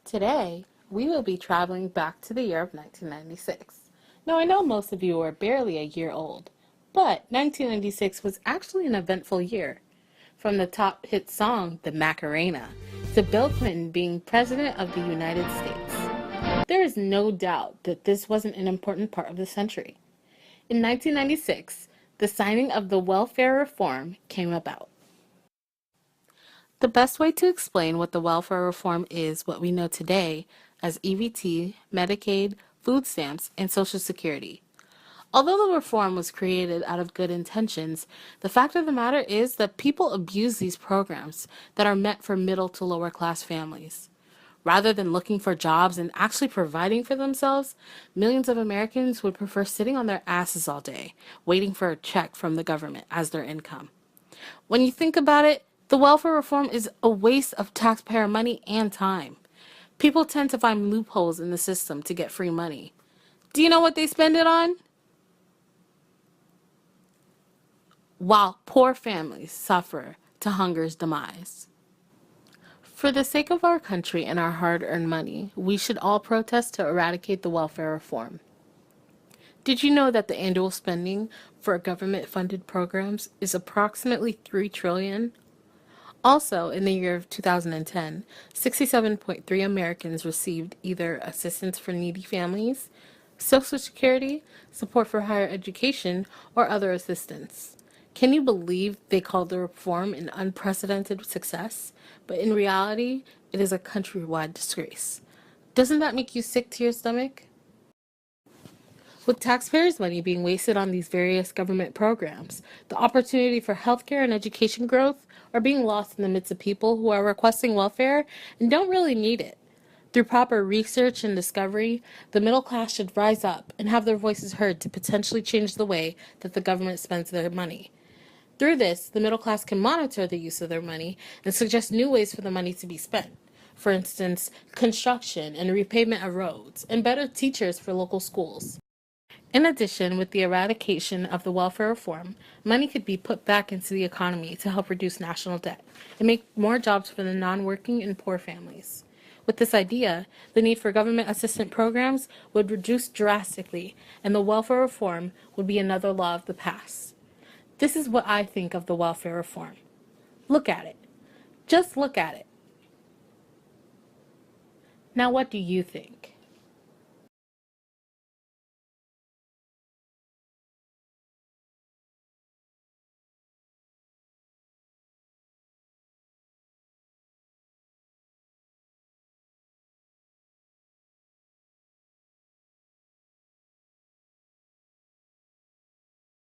Today, we will be traveling back to the year of 1996. Now, I know most of you are barely a year old, but 1996 was actually an eventful year. From the top hit song, The Macarena, to Bill Clinton being President of the United States. There is no doubt that this wasn't an important part of the century. In 1996, the signing of the welfare reform came about. The best way to explain what the welfare reform is what we know today as EBT, Medicaid, food stamps, and Social Security. Although the reform was created out of good intentions, the fact of the matter is that people abuse these programs that are meant for middle to lower class families. Rather than looking for jobs and actually providing for themselves, millions of Americans would prefer sitting on their asses all day, waiting for a check from the government as their income. When you think about it, the welfare reform is a waste of taxpayer money and time. People tend to find loopholes in the system to get free money. Do you know what they spend it on? While poor families suffer to hunger's demise. For the sake of our country and our hard-earned money, we should all protest to eradicate the welfare reform. Did you know that the annual spending for government-funded programs is approximately $3 trillion? Also, in the year of 2010, 67.3 Americans received either assistance for needy families, Social Security, support for higher education, or other assistance. Can you believe they called the reform an unprecedented success? But in reality, it is a countrywide disgrace. Doesn't that make you sick to your stomach? With taxpayers' money being wasted on these various government programs, the opportunity for healthcare and education growth are being lost in the midst of people who are requesting welfare and don't really need it. Through proper research and discovery, the middle class should rise up and have their voices heard to potentially change the way that the government spends their money. Through this, the middle class can monitor the use of their money and suggest new ways for the money to be spent. For instance, construction and repavement of roads, and better teachers for local schools. In addition, with the eradication of the welfare reform, money could be put back into the economy to help reduce national debt and make more jobs for the non-working and poor families. With this idea, the need for government assistance programs would reduce drastically, and the welfare reform would be another law of the past. This is what I think of the welfare reform. Look at it. Just look at it. Now, what do you think?